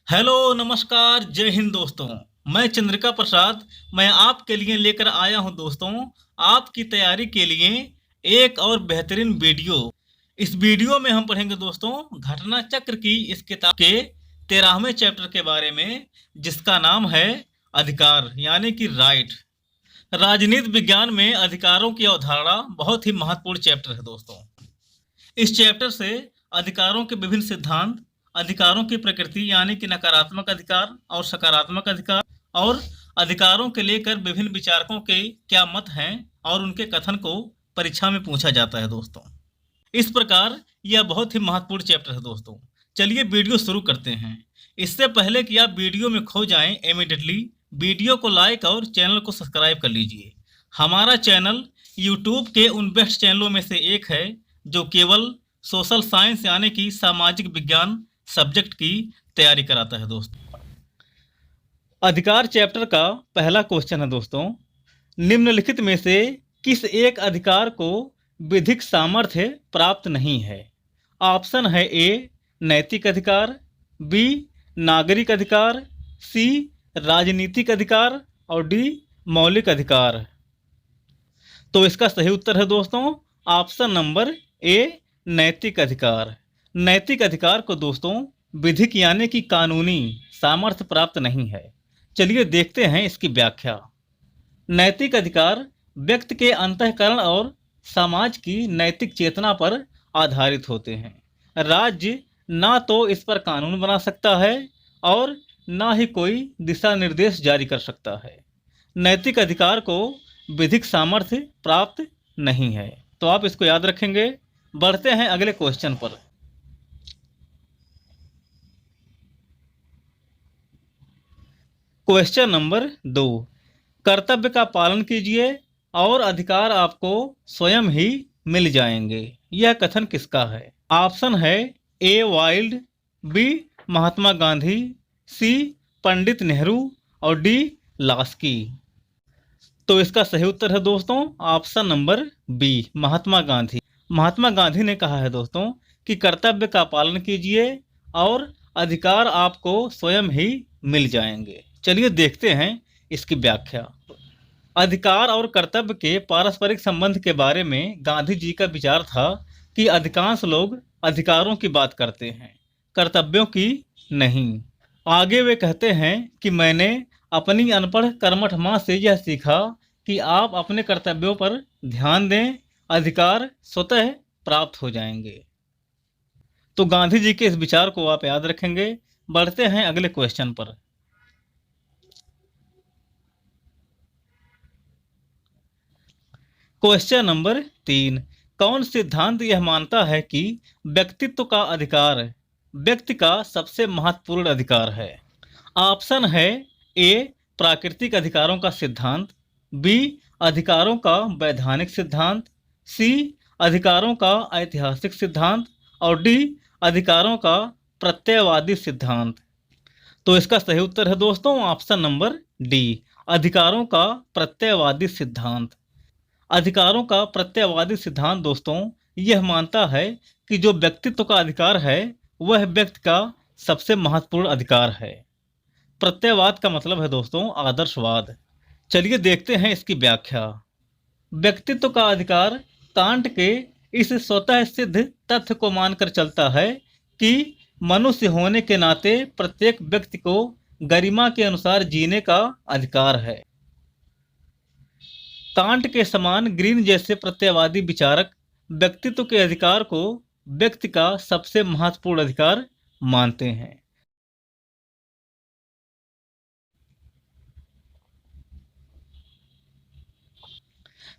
Hello नमस्कार जय हिंद दोस्तों। मैं चंद्रिका प्रसाद। मैं आपके लिए लेकर आया हूं दोस्तों, आपकी तैयारी के लिए एक और बेहतरीन वीडियो। इस वीडियो में हम पढ़ेंगे दोस्तों घटना चक्र की इस किताब के 13वें चैप्टर के बारे में, जिसका नाम है अधिकार यानी कि राइट। राजनीति विज्ञान में अधिकारों की अवधारणा बहुत ही महत्वपूर्ण चैप्टर है दोस्तों। इस चैप्टर से अधिकारों के विभिन्न सिद्धांत, अधिकारों की प्रकृति यानी कि नकारात्मक अधिकार और सकारात्मक अधिकार, और अधिकारों के लेकर विभिन्न विचारकों के क्या मत हैं और उनके कथन को परीक्षा में पूछा जाता है दोस्तों। इस प्रकार यह बहुत ही महत्वपूर्ण चैप्टर है दोस्तों। चलिए वीडियो शुरू करते हैं। इससे पहले कि आप वीडियो में खो जाएं, इमीडिएटली वीडियो को लाइक और चैनल को सब्सक्राइब कर लीजिए। हमारा चैनल यूट्यूब के उन बेस्ट चैनलों में से एक है जो केवल सोशल साइंस यानी कि सामाजिक विज्ञान सब्जेक्ट की तैयारी कराता है दोस्तों। अधिकार चैप्टर का पहला क्वेश्चन है दोस्तों, निम्नलिखित में से किस एक अधिकार को विधिक सामर्थ्य प्राप्त नहीं है? ऑप्शन है ए नैतिक अधिकार, बी नागरिक अधिकार, सी राजनीतिक अधिकार और डी मौलिक अधिकार। तो इसका सही उत्तर है दोस्तों ऑप्शन नंबर ए नैतिक अधिकार। नैतिक अधिकार को दोस्तों विधिक यानी कि कानूनी सामर्थ्य प्राप्त नहीं है। चलिए देखते हैं इसकी व्याख्या। नैतिक अधिकार व्यक्ति के अंतःकरण और समाज की नैतिक चेतना पर आधारित होते हैं। राज्य ना तो इस पर कानून बना सकता है और ना ही कोई दिशा निर्देश जारी कर सकता है। नैतिक अधिकार को विधिक सामर्थ्य प्राप्त नहीं है। तो आप इसको याद रखेंगे। बढ़ते हैं अगले क्वेश्चन पर। क्वेश्चन नंबर 2, कर्तव्य का पालन कीजिए और अधिकार आपको स्वयं ही मिल जाएंगे। यह कथन किसका है? ऑप्शन है a wild, B Mahatma Gandhi, सी पंडित नेहरू और डी लास्की। तो इसका सही उत्तर है दोस्तों option number B Mahatma Gandhi. Mahatma Gandhi ने कहा है दोस्तों कि कर्तव्य का पालन कीजिए और अधिकार आपको स्वयं ही मिल जाएंगे। चलिए देखते हैं इसकी व्याख्या। अधिकार और कर्तव्य के पारस्परिक संबंध के बारे में गांधी जी का विचार था कि अधिकांश लोग अधिकारों की बात करते हैं, कर्तव्यों की नहीं। आगे वे कहते हैं कि मैंने अपनी अनपढ़ कर्मठ माँ से यह सीखा कि आप अपने कर्तव्यों पर ध्यान दें, अधिकार स्वतः प्राप्त हो जाएंगे। तो गांधी जी के इस विचार को आप याद रखेंगे। बढ़ते हैं अगले क्वेश्चन पर। क्वेश्चन नंबर 3, कौन सिद्धांत यह मानता है कि व्यक्तित्व का अधिकार व्यक्ति का सबसे महत्वपूर्ण अधिकार है? ऑप्शन है ए प्राकृतिक अधिकारों का सिद्धांत, बी अधिकारों का वैधानिक सिद्धांत, सी अधिकारों का ऐतिहासिक सिद्धांत और डी अधिकारों का प्रत्ययवादी सिद्धांत। तो इसका सही उत्तर है दोस्तों ऑप्शन नंबर डी अधिकारों का प्रत्ययवादी सिद्धांत। अधिकारों का प्रत्ययवादी सिद्धांत दोस्तों यह मानता है कि जो व्यक्तित्व का अधिकार है वह व्यक्ति का सबसे महत्वपूर्ण अधिकार है। प्रत्ययवाद का मतलब है दोस्तों आदर्शवाद। चलिए देखते हैं इसकी व्याख्या। व्यक्तित्व का अधिकार कांट के इस स्वतः सिद्ध तथ्य को मानकर चलता है कि मनुष्य होने के नाते प्रत्येक व्यक्ति को गरिमा के अनुसार जीने का अधिकार है। कांट के समान ग्रीन जैसे प्रत्ययवादी विचारक व्यक्तित्व के अधिकार को व्यक्ति का सबसे महत्वपूर्ण अधिकार मानते हैं।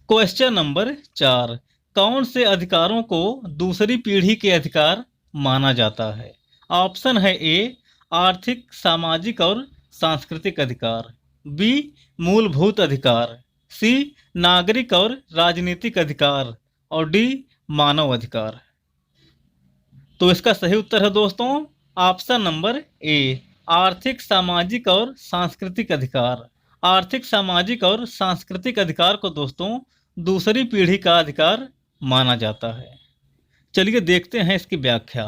क्वेश्चन नंबर 4, कौन से अधिकारों को दूसरी पीढ़ी के अधिकार माना जाता है? ऑप्शन है ए आर्थिक, सामाजिक और सांस्कृतिक अधिकार, बी मूलभूत अधिकार, सी नागरिक और राजनीतिक अधिकार और डी मानव अधिकार। तो इसका सही उत्तर है दोस्तों ऑप्शन नंबर ए आर्थिक, सामाजिक और सांस्कृतिक अधिकार। आर्थिक, सामाजिक और सांस्कृतिक अधिकार को दोस्तों दूसरी पीढ़ी का अधिकार माना जाता है। चलिए देखते हैं इसकी व्याख्या।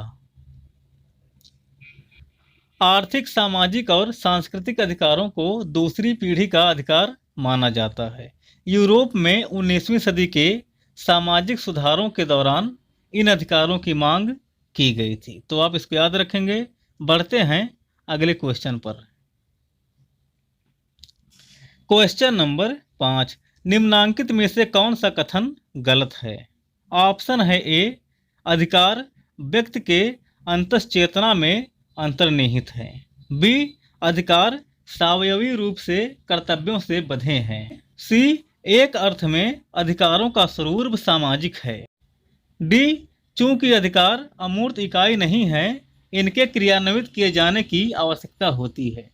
आर्थिक, सामाजिक और सांस्कृतिक अधिकारों को दूसरी पीढ़ी का अधिकार माना जाता है। यूरोप में 19वीं सदी के सामाजिक सुधारों के दौरान इन अधिकारों की मांग की गई थी। तो आप इसको याद रखेंगे। बढ़ते हैं अगले क्वेश्चन पर। क्वेश्चन नंबर 5, निम्नांकित में से कौन सा कथन गलत है? ऑप्शन है ए, अधिकार व्यक्ति के अंतश्चेतना में अंतर्निहित है। बी, अधिकार सावयवी रूप से कर्तव्यों से बंधे हैं। सी, एक अर्थ में अधिकारों का स्वरूप सामाजिक है। डी, चूंकि अधिकार अमूर्त इकाई नहीं है, इनके क्रियान्वित किए जाने की आवश्यकता होती है।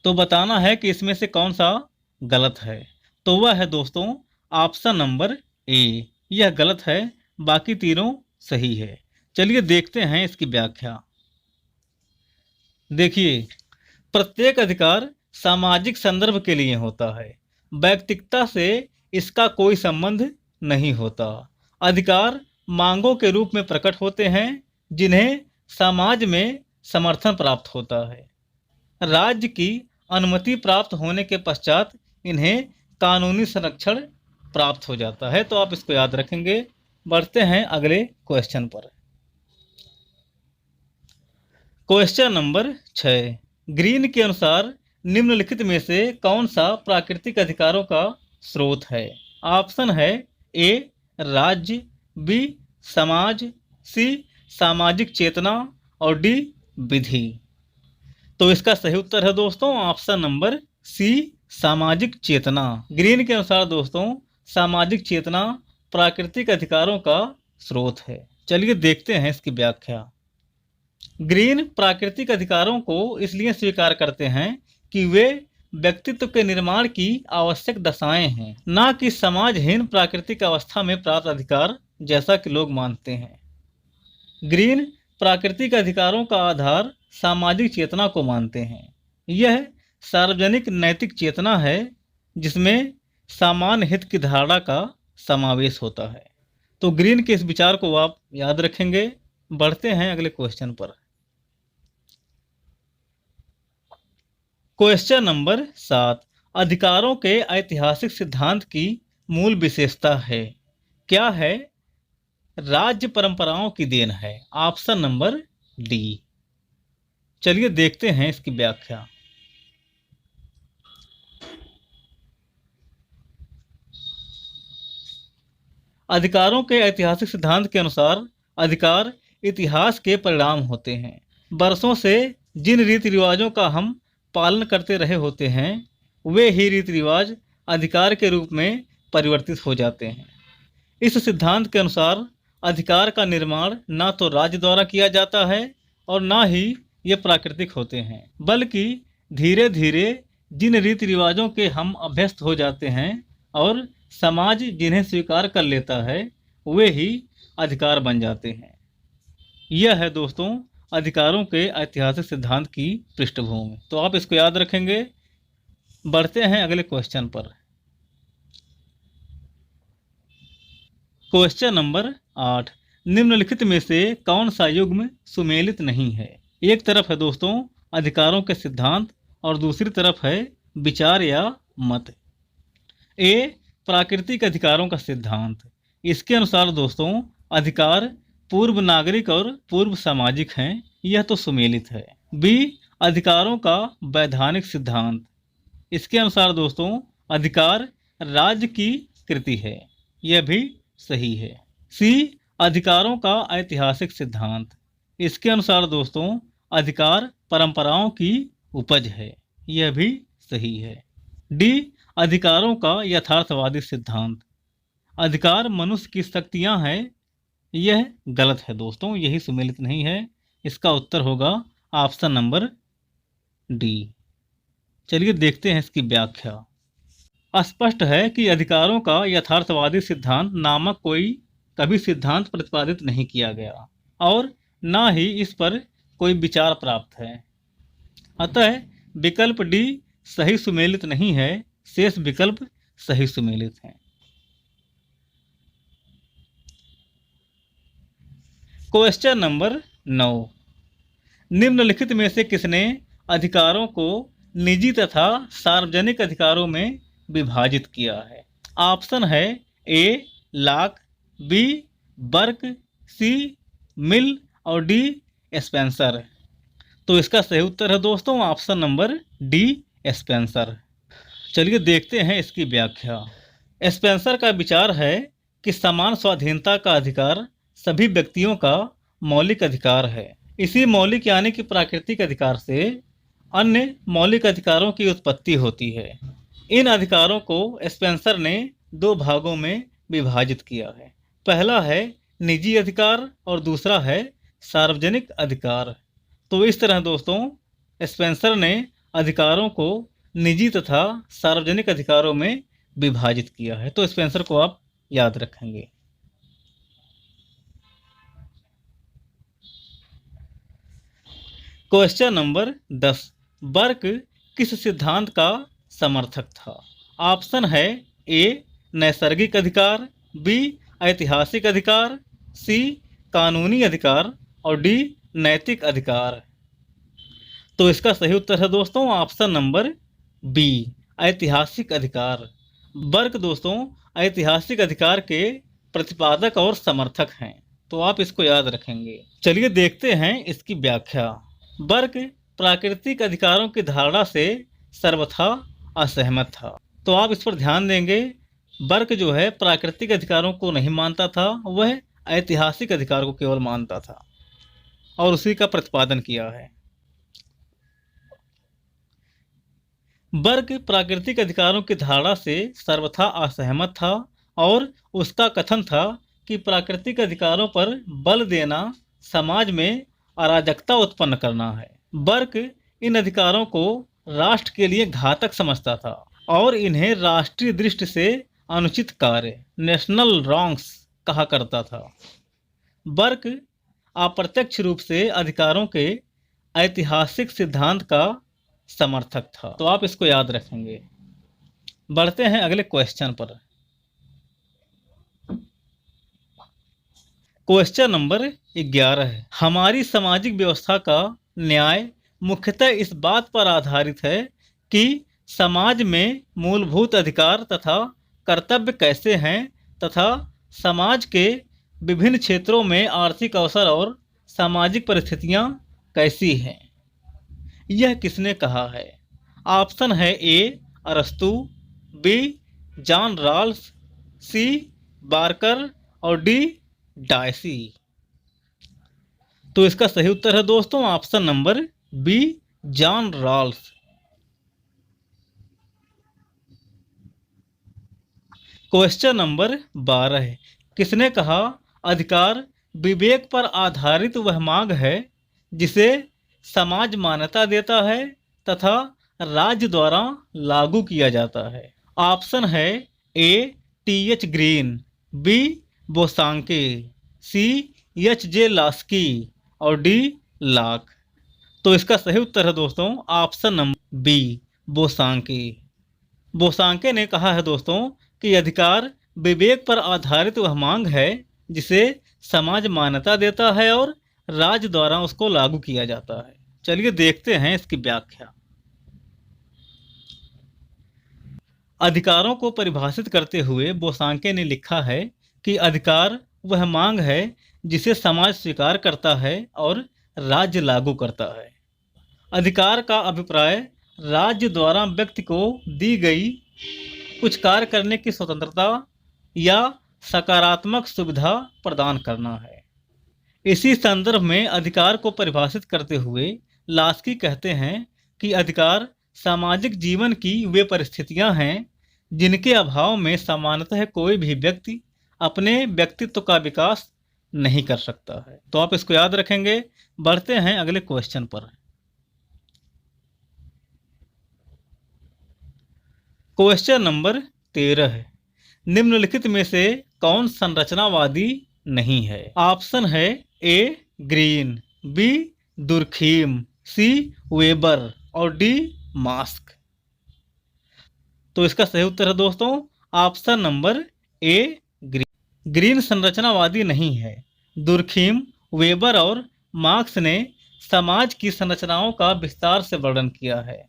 तो बताना है कि इसमें से कौन सा गलत है। तो वह है दोस्तों ऑप्शन नंबर ए, यह गलत है, बाकी तीनों सही है। चलिए देखते हैं इसकी व्याख्या। देखिए, प्रत्येक अधिकार सामाजिक संदर्भ के लिए होता है, व्यक्तिगतता से इसका कोई संबंध नहीं होता। अधिकार मांगों के रूप में प्रकट होते हैं, जिन्हें समाज में समर्थन प्राप्त होता है। राज्य की अनुमति प्राप्त होने के पश्चात इन्हें कानूनी संरक्षण प्राप्त हो जाता है। तो आप इसको याद रखेंगे। बढ़ते हैं अगले क्वेश्चन पर। क्वेश्चन नंबर 6, ग्रीन के अनुसार निम्नलिखित में से कौन सा प्राकृतिक अधिकारों का स्रोत है? ऑप्शन है ए, राज्य, बी, समाज, सी, सामाजिक चेतना और डी, विधि। तो इसका सही उत्तर है दोस्तों ऑप्शन नंबर सी, सामाजिक चेतना। ग्रीन के अनुसार दोस्तों सामाजिक चेतना प्राकृतिक अधिकारों का स्रोत है। चलिए देखते हैं इसकी व्याख्या। ग्रीन प्राकृतिक अधिकारों को इसलिए स्वीकार करते हैं कि वे व्यक्तित्व के निर्माण की आवश्यक दशाएं हैं, न कि समाजहीन प्राकृतिक अवस्था में प्राप्त अधिकार, जैसा कि लोग मानते हैं। ग्रीन प्राकृतिक अधिकारों का आधार सामाजिक चेतना को मानते हैं। यह सार्वजनिक नैतिक चेतना है, जिसमें सामान्य हित की धारणा का समावेश होता है। तो ग्रीन के इस विचार को आप याद रखेंगे। बढ़ते हैं अगले क्वेश्चन पर। क्वेश्चन नंबर 7, अधिकारों के ऐतिहासिक सिद्धांत की मूल विशेषता है? क्या है? राज्य परंपराओं की देन है। Option number D. चलिए देखते हैं इसकी व्याख्या। अधिकारों के ऐतिहासिक सिद्धांत के अनुसार अधिकार इतिहास के परिणाम होते हैं। वर्षों से जिन रीति रिवाजों का हम पालन करते रहे होते हैं, वे ही रीति रिवाज अधिकार के रूप में परिवर्तित हो जाते हैं। इस सिद्धांत के अनुसार अधिकार का निर्माण न तो राज्य द्वारा किया जाता है और न ही ये प्राकृतिक होते हैं, बल्कि धीरे धीरे जिन रीति रिवाजों के हम अभ्यस्त हो जाते हैं और समाज जिन्हें स्वीकार कर लेता है, वे ही अधिकार बन जाते हैं। यह है दोस्तों अधिकारों के ऐतिहासिक सिद्धांत की पृष्ठभूमि। तो आप इसको याद रखेंगे। बढ़ते हैं अगले क्वेश्चन पर। क्वेश्चन नंबर 8, निम्नलिखित में से कौन सा युग्म सुमेलित नहीं है? एक तरफ है दोस्तों अधिकारों के सिद्धांत और दूसरी तरफ है विचार या मत। ए, प्राकृतिक अधिकारों का सिद्धांत। इसके अनुसार दोस्तों अधिकार पूर्व नागरिक और पूर्व सामाजिक हैं, यह तो सुमेलित है। बी, अधिकारों का वैधानिक सिद्धांत। इसके अनुसार दोस्तों अधिकार राज्य की कृति है, यह भी सही है। सी, अधिकारों का ऐतिहासिक सिद्धांत। इसके अनुसार दोस्तों अधिकार परंपराओं की उपज है, यह भी सही है। डी, अधिकारों का यथार्थवादी सिद्धांत। अधिकार मनुष्य की शक्तियां हैं, यह गलत है दोस्तों, यही सुमेलित नहीं है। इसका उत्तर होगा ऑप्शन नंबर डी। चलिए देखते हैं इसकी व्याख्या। स्पष्ट है कि अधिकारों का यथार्थवादी सिद्धांत नामक कोई कभी सिद्धांत प्रतिपादित नहीं किया गया और न ही इस पर कोई विचार प्राप्त है। अतः विकल्प डी सही सुमेलित नहीं है, शेष विकल्प सही सुमेलित हैं। क्वेश्चन नंबर 9, निम्नलिखित में से किसने अधिकारों को निजी तथा सार्वजनिक अधिकारों में विभाजित किया है? ऑप्शन है ए लॉक, बी बर्क, सी मिल और डी स्पेंसर। तो इसका सही उत्तर है दोस्तों ऑप्शन नंबर डी स्पेंसर। चलिए देखते हैं इसकी व्याख्या। स्पेंसर का विचार है कि समान स्वाधीनता का अधिकार सभी व्यक्तियों का मौलिक अधिकार है। इसी मौलिक यानी कि प्राकृतिक अधिकार से अन्य मौलिक अधिकारों की उत्पत्ति होती है। इन अधिकारों को स्पेंसर ने दो भागों में विभाजित किया है। पहला है निजी अधिकार और दूसरा है सार्वजनिक अधिकार। तो इस तरह दोस्तों स्पेंसर ने अधिकारों को निजी तथा सार्वजनिक अधिकारों में विभाजित किया है। तो स्पेंसर को आप याद रखेंगे। क्वेश्चन नंबर 10, बर्क किस सिद्धांत का समर्थक था? ऑप्शन है ए नैसर्गिक अधिकार, बी ऐतिहासिक अधिकार, सी कानूनी अधिकार और डी नैतिक अधिकार। तो इसका सही उत्तर है दोस्तों ऑप्शन नंबर बी ऐतिहासिक अधिकार। बर्क दोस्तों ऐतिहासिक अधिकार के प्रतिपादक और समर्थक हैं। तो आप इसको याद रखेंगे। चलिए देखते हैं इसकी व्याख्या। बर्क प्राकृतिक अधिकारों की धारणा से सर्वथा असहमत था। तो आप इस पर ध्यान देंगे। बर्क जो है प्राकृतिक अधिकारों को नहीं मानता था, वह ऐतिहासिक अधिकार को केवल मानता था और उसी का प्रतिपादन किया है। बर्क प्राकृतिक अधिकारों की धारणा से सर्वथा असहमत था और उसका कथन था कि प्राकृतिक अधिकारों पर बल देना समाज में अराजकता उत्पन्न करना है। बर्क इन अधिकारों को राष्ट्र के लिए घातक समझता था और इन्हें राष्ट्रीय दृष्टि से अनुचित कार्य नेशनल रॉन्ग्स कहा करता था। बर्क अप्रत्यक्ष रूप से अधिकारों के ऐतिहासिक सिद्धांत का समर्थक था। तो आप इसको याद रखेंगे। बढ़ते हैं अगले क्वेश्चन पर। क्वेश्चन नंबर 11 है, हमारी सामाजिक व्यवस्था का न्याय मुख्यतः इस बात पर आधारित है कि समाज में मूलभूत अधिकार तथा कर्तव्य कैसे हैं तथा समाज के विभिन्न क्षेत्रों में आर्थिक अवसर और सामाजिक परिस्थितियां कैसी हैं। यह किसने कहा है? ऑप्शन है ए अरस्तू, B John Rawls, C Barker और डी डायसी। तो इसका सही उत्तर है दोस्तों option number B John Rawls. Question number 12 है, किसने कहा अधिकार विवेक पर आधारित वह मांग है जिसे समाज मान्यता देता है तथा राज्य द्वारा लागू किया जाता है। ऑप्शन है A T H Green, B Bosanquet, C H J Laski और डी लाक। तो इसका सही उत्तर है दोस्तों option number B Bosanquet. Bosanquet ने कहा है दोस्तों कि अधिकार विवेक पर आधारित वह मांग है जिसे समाज मान्यता देता है और राज्य द्वारा उसको लागू किया जाता है। चलिए देखते हैं इसकी व्याख्या। अधिकारों को परिभाषित करते हुए बोसांके ने लिखा है कि अधिकार वह मांग है जिसे समाज स्वीकार करता है और राज्य लागू करता है। अधिकार का अभिप्राय राज्य द्वारा व्यक्ति को दी गई कुछ कार्य करने की स्वतंत्रता या सकारात्मक सुविधा प्रदान करना है। इसी संदर्भ में अधिकार को परिभाषित करते हुए लास्की कहते हैं कि अधिकार सामाजिक जीवन की वे परिस्थितियां हैं जिनके अभाव में सामान्यतः कोई भी व्यक्ति अपने व्यक्तित्व का विकास नहीं कर सकता है। तो आप इसको याद रखेंगे। बढ़ते हैं अगले क्वेश्चन पर। क्वेश्चन नंबर 13 है, निम्नलिखित में से कौन संरचनावादी नहीं है? ऑप्शन है ए ग्रीन, बी दुर्खीम, सी वेबर और डी मास्क। तो इसका सही उत्तर है दोस्तों ऑप्शन नंबर ए ग्रीन संरचनावादी नहीं है। दुर्खीम, वेबर और मार्क्स ने समाज की संरचनाओं का विस्तार से वर्णन किया है।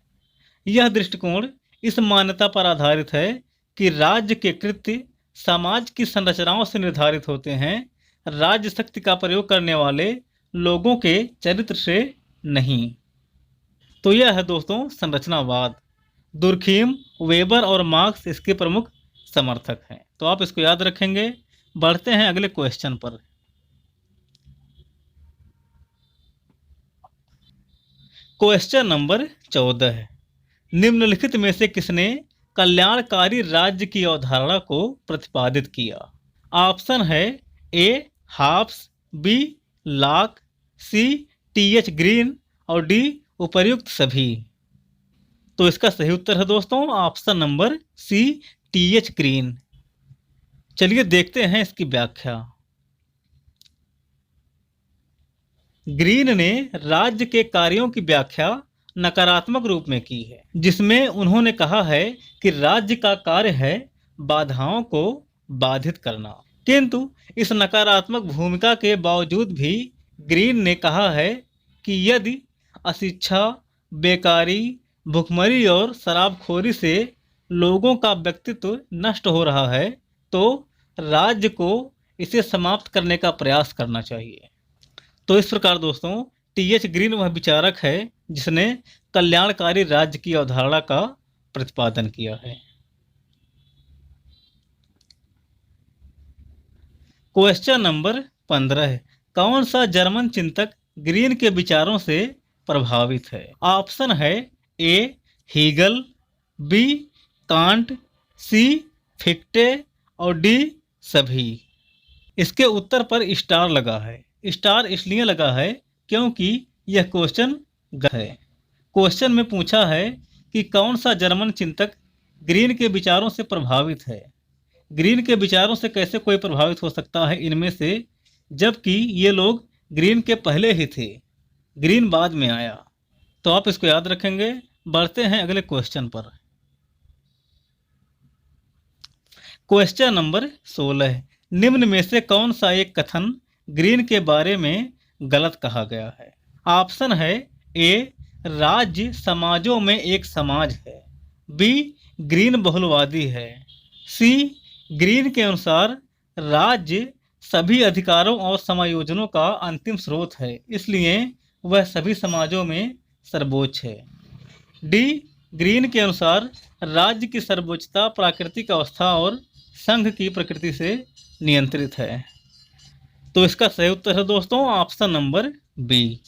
यह दृष्टिकोण इस मान्यता पर आधारित है कि राज्य के कृत्य समाज की संरचनाओं से निर्धारित होते हैं, राज्य शक्ति का प्रयोग करने वाले लोगों के चरित्र से नहीं। तो यह है दोस्तों संरचनावाद। दुर्खीम, वेबर और मार्क्स इसके प्रमुख समर्थक हैं। तो आप इसको याद रखेंगे। बढ़ते हैं अगले क्वेश्चन पर। Question number 14। निम्नलिखित में से किसने कल्याणकारी राज्य की अवधारणा को प्रतिपादित किया? ऑप्शन है A Hobbes, B Locke, C T H. Green और डी उपर्युक्त सभी। तो इसका सही उत्तर है दोस्तों option number C T H. Green. चलिए देखते हैं इसकी व्याख्या। ग्रीन ने राज्य के कार्यों की व्याख्या नकारात्मक रूप में की है, जिसमें उन्होंने कहा है कि राज्य का कार्य है बाधाओं को बाधित करना। किंतु इस नकारात्मक भूमिका के बावजूद भी ग्रीन ने कहा है कि यदि अशिक्षा, बेकारी, भुखमरी और शराबखोरी से लोगों का व्यक्तित्व नष्ट हो रहा है तो राज्य को इसे समाप्त करने का प्रयास करना चाहिए। तो इस प्रकार दोस्तों टी.एच. ग्रीन वह विचारक है जिसने कल्याणकारी राज्य की अवधारणा का प्रतिपादन किया है। Question number 15। कौन सा जर्मन चिंतक ग्रीन के विचारों से प्रभावित है? ऑप्शन है ए हीगल, बी कांट, सी फिक्टे और डी सभी। इसके उत्तर पर स्टार लगा है। स्टार इसलिए लगा है क्योंकि यह क्वेश्चन गलत है। क्वेश्चन में पूछा है कि कौन सा जर्मन चिंतक ग्रीन के विचारों से प्रभावित है। ग्रीन के विचारों से कैसे कोई प्रभावित हो सकता है इनमें से, जबकि ये लोग ग्रीन के पहले ही थे, ग्रीन बाद में आया। तो आप इसको याद रखेंगे। बढ़ते हैं अगले क्वेश्चन पर। Question number 16। निम्न में से कौन सा एक कथन ग्रीन के बारे में गलत कहा गया है? ऑप्शन है ए राज्य समाजों में एक समाज है, बी ग्रीन बहुलवादी है, सी ग्रीन के अनुसार राज्य सभी अधिकारों और समायोजनों का अंतिम स्रोत है, इसलिए वह सभी समाजों में सर्वोच्च है, डी ग्रीन के अनुसार राज्य की सर्वोच्चता प्राकृतिक अवस्था और संघ की प्रकृति से नियंत्रित है। तो इसका सही उत्तर है दोस्तों ऑप्शन नंबर बी,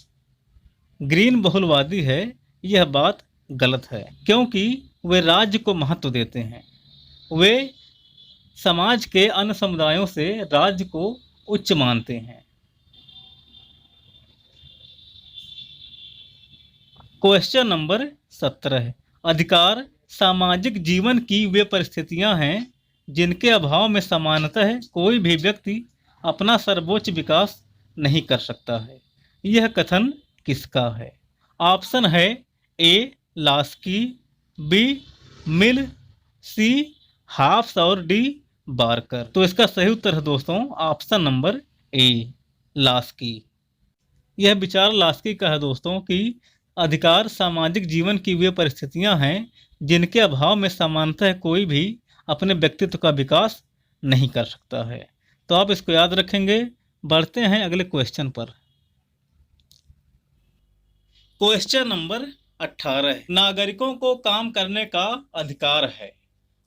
ग्रीन बहुलवादी है। यह बात गलत है क्योंकि वे राज्य को महत्व देते हैं। वे समाज के अन्य समुदायों से राज्य को उच्च मानते हैं। Question number 17। अधिकार सामाजिक जीवन की वे परिस्थितियां हैं जिनके अभाव में सामान्यतः कोई भी व्यक्ति अपना सर्वोच्च विकास नहीं कर सकता है। यह कथन किसका है? ऑप्शन है ए लास्की, बी मिल, सी हाफ्स और डी बारकर। तो इसका सही उत्तर है दोस्तों ऑप्शन नंबर ए लास्की। यह विचार लास्की का है दोस्तों कि अधिकार सामाजिक जीवन की वे परिस्थितियां हैं जिनके अभाव में सामान्यतः कोई भी अपने व्यक्तित्व का विकास नहीं कर सकता है। तो आप इसको याद रखेंगे। बढ़ते हैं अगले क्वेश्चन पर। Question number 18। नागरिकों को काम करने का अधिकार है,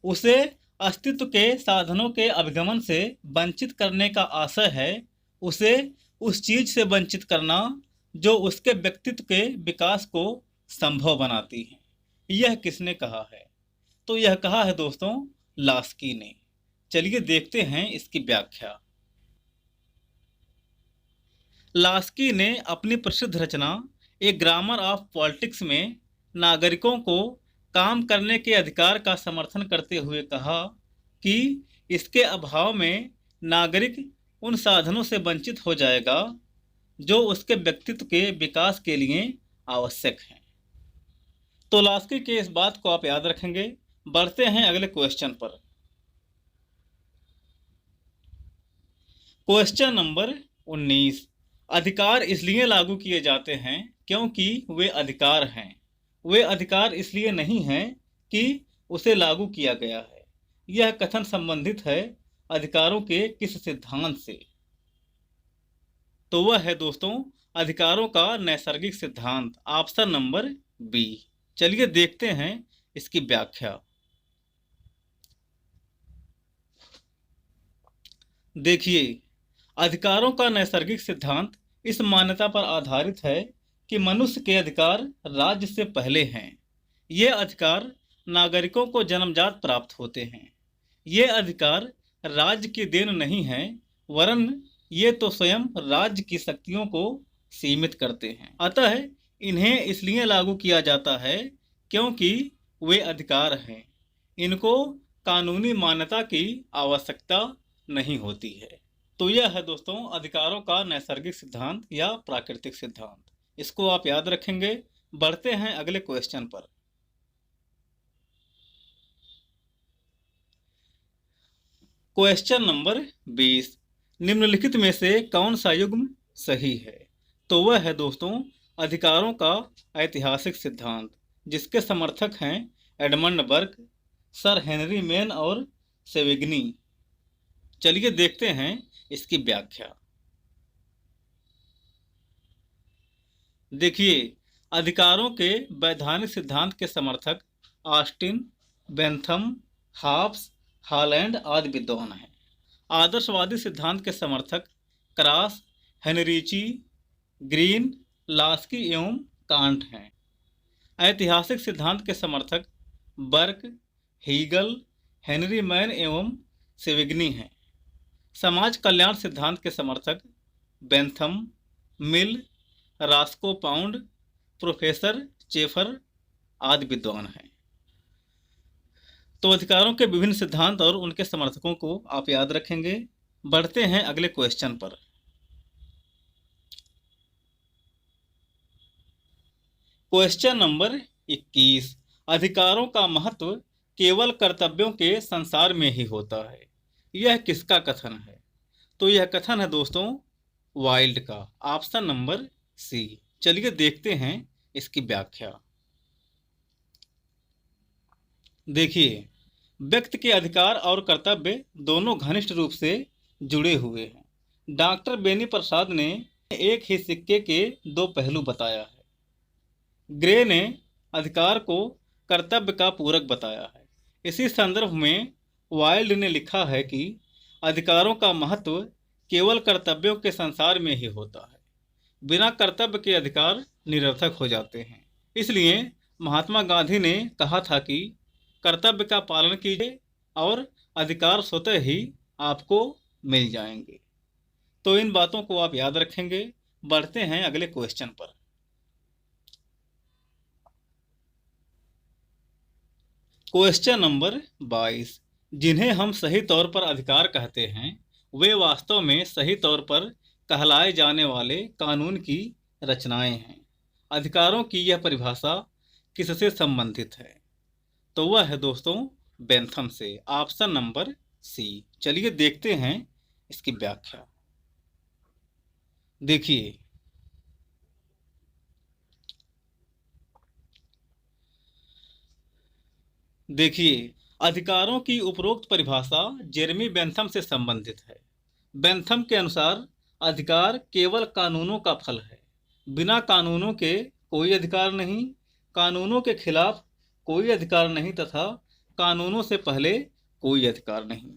उसे अस्तित्व के साधनों के अभिगमन से वंचित करने का आशय है, उसे उस चीज से वंचित करना जो उसके व्यक्तित्व के विकास को संभव बनाती है। यह किसने कहा है? तो यह कहा है दोस्तों लास्की ने। चलिए देखते हैं इसकी व्याख्या। लास्की ने अपनी प्रसिद्ध रचना ए ग्रामर ऑफ पॉलिटिक्स में नागरिकों को काम करने के अधिकार का समर्थन करते हुए कहा कि इसके अभाव में नागरिक उन साधनों से वंचित हो जाएगा जो उसके व्यक्तित्व के विकास के लिए आवश्यक हैं। तो लास्की के इस बात को आप याद रखेंगे। बढ़ते हैं अगले क्वेश्चन पर। Question number 19। अधिकार इसलिए लागू किए जाते हैं क्योंकि वे अधिकार हैं। वे अधिकार इसलिए नहीं हैं कि उसे लागू किया गया है। यह कथन संबंधित है अधिकारों के किस सिद्धांत से? तो वह है दोस्तों अधिकारों का नैसर्गिक सिद्धांत, ऑप्शन नंबर बी। चलिए देखते हैं इसकी व्याख्या। देखिए, अधिकारों का नैसर्गिक सिद्धांत इस मान्यता पर आधारित है कि मनुष्य के अधिकार राज्य से पहले हैं। ये अधिकार नागरिकों को जन्मजात प्राप्त होते हैं। ये अधिकार राज्य की देन नहीं है, वरन ये तो स्वयं राज्य की शक्तियों को सीमित करते हैं। अतः इन्हें इसलिए लागू किया जाता है क्योंकि वे अधिकार हैं। इनको कानूनी मान्यता की आवश्यकता नहीं होती है। तो यह है दोस्तों अधिकारों का नैसर्गिक सिद्धांत या प्राकृतिक सिद्धांत। इसको आप याद रखेंगे। बढ़ते हैं अगले क्वेश्चन पर। क्वेश्चन नंबर 20, निम्नलिखित में से कौन सा युग्म सही है? तो वह है दोस्तों अधिकारों का ऐतिहासिक सिद्धांत, जिसके समर्थक हैं Edmund Burke, sir Henry main और सेविग्नी। चलिए देखते हैं इसकी व्याख्या। देखिए, अधिकारों के वैधानिक सिद्धांत के समर्थक ऑस्टिन, बेंथम, हॉब्स, हॉलैंड आदि विद्वान हैं। आदर्शवादी सिद्धांत के समर्थक क्रॉस, हेनरिची, ग्रीन, लास्की एवं कांट हैं। ऐतिहासिक सिद्धांत के समर्थक बर्क, हीगल, हेनरी मैन एवं सेविग्नी हैं। समाज कल्याण सिद्धांत के समर्थक बेंथम, मिल, रास्को पाउंड, प्रोफेसर चेफर आदि विद्वान हैं। तो अधिकारों के विभिन्न सिद्धांत और उनके समर्थकों को आप याद रखेंगे। बढ़ते हैं अगले क्वेश्चन पर। क्वेश्चन नंबर 21, अधिकारों का महत्व केवल कर्तव्यों के संसार में ही होता है। यह किसका कथन है? तो यह कथन है दोस्तों वाइल्ड का, ऑप्शन नंबर सी। चलिए देखते हैं इसकी व्याख्या। देखिए, व्यक्ति के अधिकार और कर्तव्य दोनों घनिष्ठ रूप से जुड़े हुए हैं। डॉक्टर बेनी प्रसाद ने एक ही सिक्के के दो पहलू बताया है। ग्रे ने अधिकार को कर्तव्य का पूरक बताया है। इसी संदर्भ में वाइल्ड ने लिखा है कि अधिकारों का महत्व केवल कर्तव्यों के संसार में ही होता है। बिना कर्तव्य के अधिकार निरर्थक हो जाते हैं। इसलिए महात्मा गांधी ने कहा था कि कर्तव्य का पालन कीजिए और अधिकार स्वतः ही आपको मिल जाएंगे। तो इन बातों को आप याद रखेंगे। बढ़ते हैं अगले क्वेश्चन पर। क्वेश्चन नंबर 22, जिन्हें हम सही तौर पर अधिकार कहते हैं, वे वास्तव में सही तौर पर कहलाए जाने वाले कानून की रचनाएं हैं। अधिकारों की यह परिभाषा किससे संबंधित है? तो वह है दोस्तों बेंथम से, ऑप्शन नंबर सी। चलिए देखते हैं इसकी व्याख्या। देखिए, अधिकारों की उपरोक्त परिभाषा जेरेमी बेंथम से संबंधित है। बेंथम के अनुसार अधिकार केवल कानूनों का फल है। बिना कानूनों के कोई अधिकार नहीं, कानूनों के खिलाफ कोई अधिकार नहीं तथा कानूनों से पहले कोई अधिकार नहीं।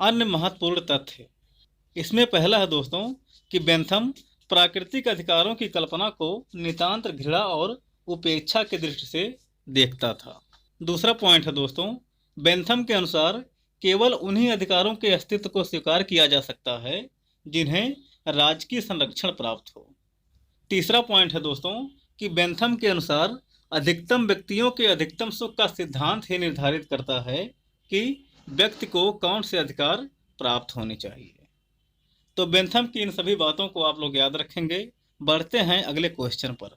अन्य महत्वपूर्ण तथ्य, इसमें पहला है दोस्तों कि बेंथम प्राकृतिक अधिकारों की कल्पना को नितांत घृणा और उपेक्षा की दृष्टि से देखता था। दूसरा पॉइंट है दोस्तों, बेंथम के अनुसार केवल उन्हीं अधिकारों के अस्तित्व को स्वीकार किया जा सकता है जिन्हें राजकीय संरक्षण प्राप्त हो। तीसरा पॉइंट है दोस्तों कि बेंथम के अनुसार अधिकतम व्यक्तियों के अधिकतम सुख का सिद्धांत ही निर्धारित करता है कि व्यक्ति को कौन से अधिकार प्राप्त होने चाहिए। तो बेंथम की इन सभी बातों को आप लोग याद रखेंगे। बढ़ते हैं अगले क्वेश्चन पर।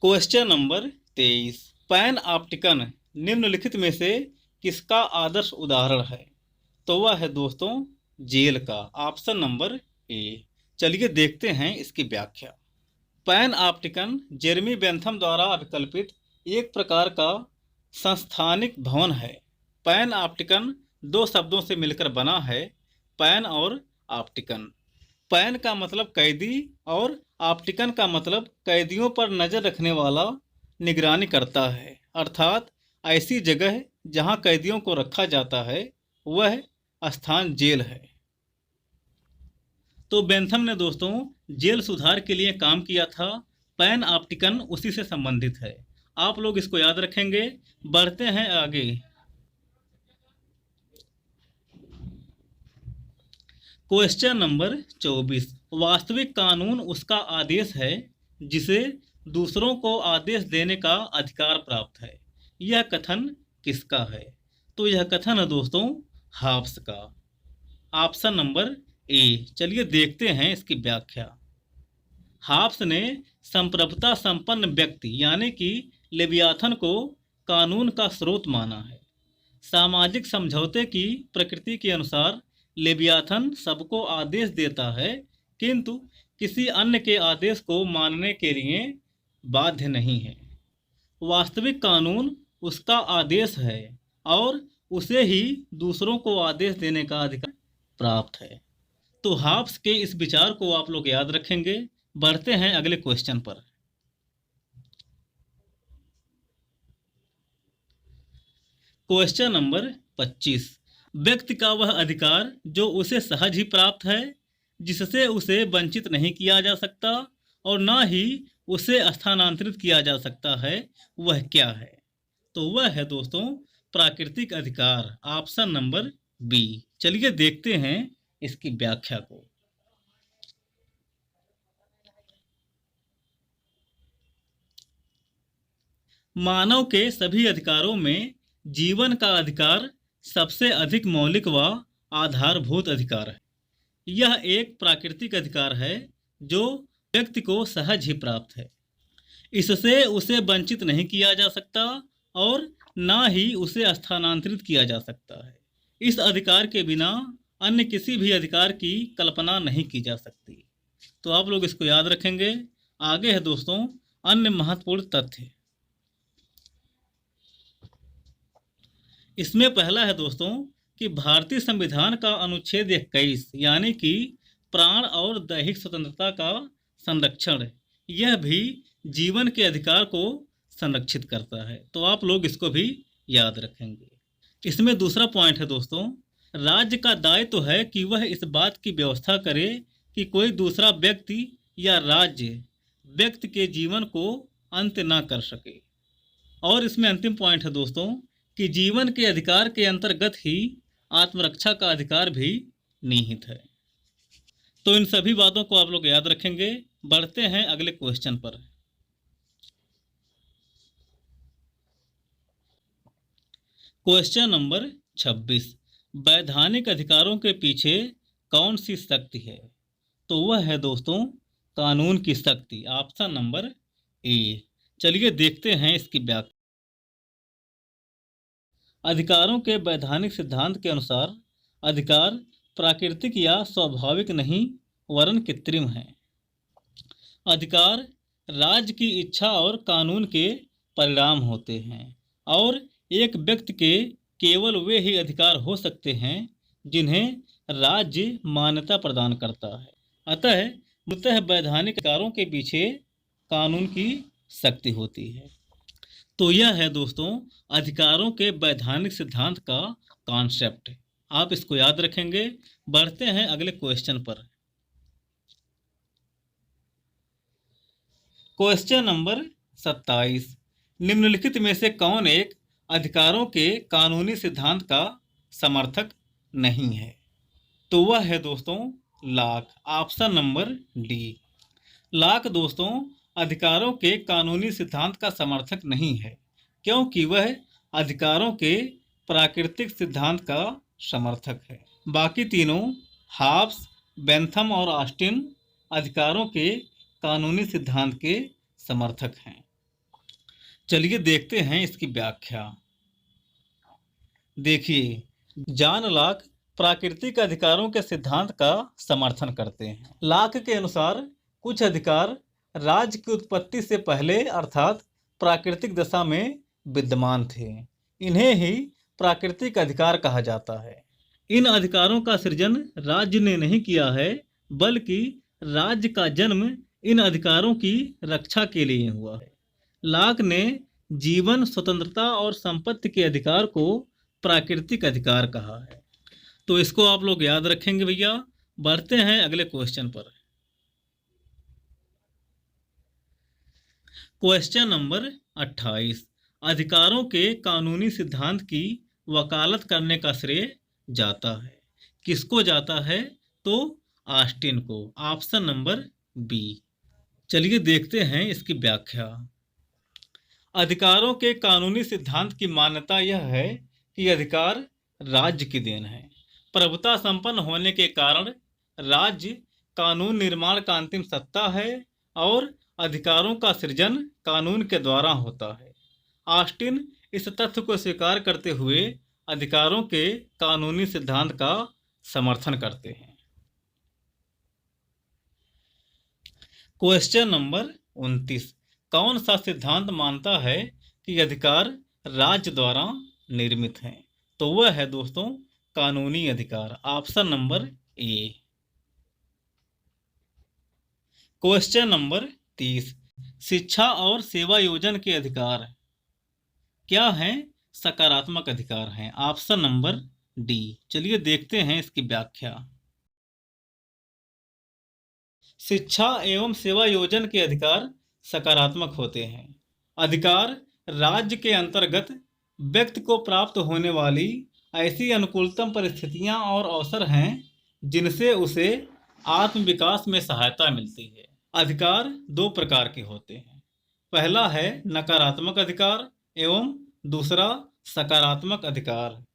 क्वेश्चन नंबर 23, पैन ऑप्टिकन निम्नलिखित में से किसका आदर्श उदाहरण है? तो वह है दोस्तों जेल का, ऑप्शन नंबर ए। चलिए देखते हैं इसकी व्याख्या। पैन ऑप्टिकन जेरेमी बेंथम द्वारा अभिकल्पित एक प्रकार का संस्थानिक भवन है। पैन ऑप्टिकन दो शब्दों से मिलकर बना है, पैन और ऑप्टिकन। पैन का मतलब कैदी और ऑप्टिकन का मतलब कैदियों पर नज़र रखने वाला, निगरानी करता है। अर्थात ऐसी जगह जहां कैदियों को रखा जाता है वह स्थान जेल है। तो बेंथम ने दोस्तों जेल सुधार के लिए काम किया था। पैन ऑप्टिकन उसी से संबंधित है। आप लोग इसको याद रखेंगे। बढ़ते हैं आगे। Question number 24। वास्तविक कानून उसका आदेश है जिसे दूसरों को आदेश देने का अधिकार प्राप्त है। यह कथन किसका है? तो यह कथन है दोस्तों हॉब्स का, ऑप्शन नंबर ए। चलिए देखते हैं इसकी व्याख्या। हॉब्स ने संप्रभुता संपन्न व्यक्ति यानी कि लेवियाथन को कानून का स्रोत माना है। सामाजिक समझौते की प्रकृति के अनुसार लेवियाथन सबको आदेश देता है, किंतु किसी अन्य के आदेश को मानने के लिए बाध्य नहीं है। वास्तविक कानून उसका आदेश है और उसे ही दूसरों को आदेश देने का अधिकार प्राप्त है। तो हॉब्स के इस विचार को आप लोग याद रखेंगे। बढ़ते हैं अगले क्वेश्चन पर। Question number 25। व्यक्ति का वह अधिकार जो उसे सहज ही प्राप्त है, जिससे उसे वंचित नहीं किया जा सकता और न ही उसे स्थानांतरित किया जा सकता है, वह क्या है? तो वह है दोस्तों प्राकृतिक अधिकार, ऑप्शन नंबर बी। चलिए देखते हैं इसकी व्याख्या को। मानव के सभी अधिकारों में जीवन का अधिकार सबसे अधिक मौलिक व आधारभूत अधिकार है। यह एक प्राकृतिक अधिकार है जो व्यक्ति को सहज ही प्राप्त है। इससे उसे वंचित नहीं किया जा सकता और न ही उसे स्थानांतरित किया जा सकता है। इस अधिकार के बिना अन्य किसी भी अधिकार की कल्पना नहीं की जा सकती। तो आप लोग इसको याद रखेंगे। आगे है दोस्तों अन्य महत्वपूर्ण तथ्य। इसमें पहला है दोस्तों कि भारतीय संविधान का अनुच्छेद 21 यानी कि प्राण और दैहिक स्वतंत्रता का संरक्षण, यह भी जीवन के अधिकार को संरक्षित करता है। तो आप लोग इसको भी याद रखेंगे। इसमें दूसरा पॉइंट है दोस्तों, राज्य का दायित्व है कि वह इस बात की व्यवस्था करे कि कोई दूसरा व्यक्ति या राज्य व्यक्ति के जीवन को अंत ना कर सके। और इसमें अंतिम पॉइंट है दोस्तों कि जीवन के अधिकार के अंतर्गत ही आत्मरक्षा का अधिकार भी निहित है। तो इन सभी बातों को आप लोग याद रखेंगे। बढ़ते हैं अगले क्वेश्चन पर। Question number 26। वैधानिक अधिकारों के पीछे कौन सी शक्ति है? तो वह है दोस्तों कानून की शक्ति, ऑप्शन नंबर ए। चलिए देखते हैं इसकी व्याख्या। अधिकारों के वैधानिक सिद्धांत के अनुसार अधिकार प्राकृतिक या स्वाभाविक नहीं वरन कृत्रिम है। अधिकार राज्य की इच्छा और कानून के परिणाम होते हैं और एक व्यक्ति के केवल वे ही अधिकार हो सकते हैं जिन्हें राज्य मान्यता प्रदान करता है। अतः मूलतः वैधानिक अधिकारों के पीछे कानून की शक्ति होती है। तो यह है दोस्तों अधिकारों के वैधानिक सिद्धांत का कॉन्सेप्ट। आप इसको याद रखेंगे। बढ़ते हैं अगले क्वेश्चन पर। Question number 27। निम्नलिखित में से कौन एक अधिकारों के कानूनी सिद्धांत का समर्थक नहीं है? तो वह है दोस्तों lock, option number D. Lock दोस्तों अधिकारों के कानूनी सिद्धांत का समर्थक नहीं है क्योंकि वह अधिकारों के प्राकृतिक सिद्धांत का समर्थक है। बाकी तीनों हॉब्स, बेंथम और ऑस्टिन अधिकारों के कानूनी सिद्धांत के समर्थक हैं। चलिए देखते हैं इसकी व्याख्या। देखिए, जॉन लॉक प्राकृतिक अधिकारों के सिद्धांत का समर्थन करते हैं। लॉक के अनुसार कुछ अधिकार राज्य की उत्पत्ति से पहले अर्थात प्राकृतिक दशा में विद्यमान थे। इन्हें ही प्राकृतिक अधिकार कहा जाता है। इन अधिकारों का सृजन राज्य ने नहीं किया है, बल्कि राज्य का जन्म इन अधिकारों की रक्षा के लिए हुआ है। लॉक ने जीवन, स्वतंत्रता और संपत्ति के अधिकार को प्राकृतिक अधिकार कहा है। तो इसको आप लोग याद रखेंगे भैया। बढ़ते हैं अगले क्वेश्चन पर। Question number 28। अधिकारों के कानूनी सिद्धांत की वकालत करने का श्रेय जाता है। किसको जाता है? तो ऑस्टिन को। Option number B. चलिए देखते हैं इसकी व्याख्या। अधिकारों के कानूनी सिद्धांत की मान्यता यह है कि अधिकार राज्य की देन है। प्रभुता संपन्न होने के कारण राज्य कानून निर्माण का अंतिम सत्ता है और अधिकारों का सृजन कानून के द्वारा होता है। ऑस्टिन इस तथ्य को स्वीकार करते हुए अधिकारों के कानूनी सिद्धांत का समर्थन करते हैं। Question number 29। कौन सा सिद्धांत मानता है कि अधिकार राज्य द्वारा निर्मित हैं? तो वह है दोस्तों कानूनी अधिकार। Option number A. Question number 30। शिक्षा और सेवा योजन के अधिकार क्या हैं? सकारात्मक अधिकार हैं। Option number D. चलिए देखते हैं इसकी व्याख्या। शिक्षा एवं सेवा योजन के अधिकार सकारात्मक होते हैं। अधिकार राज्य के अंतर्गत व्यक्ति को प्राप्त होने वाली ऐसी अनुकूलतम परिस्थितियां और अवसर हैं जिनसे उसे आत्म विकास में सहायता मिलती है। अधिकार दो प्रकार के होते हैं। पहला है नकारात्मक अधिकार एवं दूसरा सकारात्मक अधिकार।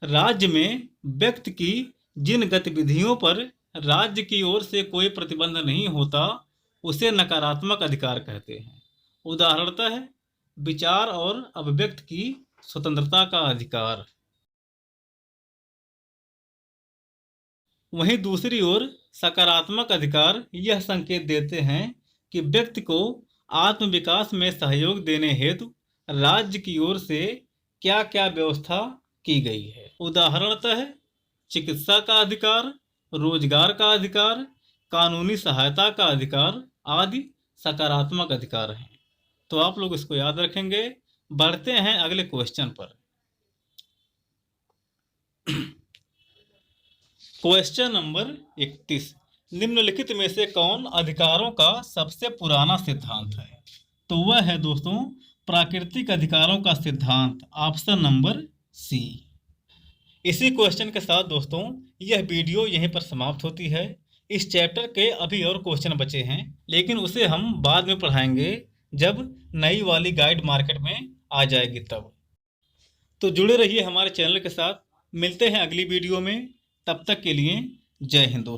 राज्य में व्यक्ति की जिन गतिविधियों पर राज्य की ओर से कोई प्रतिबंध नहीं होता उसे नकारात्मक अधिकार कहते हैं। उदाहरणतः विचार और अभिव्यक्ति की स्वतंत्रता का अधिकार। वहीं दूसरी ओर सकारात्मक अधिकार यह संकेत देते हैं कि व्यक्ति को आत्म विकास में सहयोग देने हेतु राज्य की ओर से क्या क्या व्यवस्था की गई है। उदाहरणतः चिकित्सा का अधिकार, रोजगार का अधिकार, कानूनी सहायता का अधिकार आदि सकारात्मक अधिकार हैं। तो आप लोग इसको याद रखेंगे। बढ़ते हैं अगले क्वेश्चन पर। Question number 31। निम्नलिखित में से कौन अधिकारों का सबसे पुराना सिद्धांत है? तो वह है दोस्तों प्राकृतिक अधिकारों का सिद्धांत। Option number C. इसी क्वेश्चन के साथ दोस्तों यह वीडियो यहीं पर समाप्त होती है। इस चैप्टर के अभी और क्वेश्चन बचे हैं, लेकिन उसे हम बाद में पढ़ाएंगे जब नई वाली गाइड मार्केट में आ जाएगी तब। तो जुड़े रहिए हमारे चैनल के साथ। मिलते हैं अगली वीडियो में। तब तक के लिए जय हिंद दोस्तों।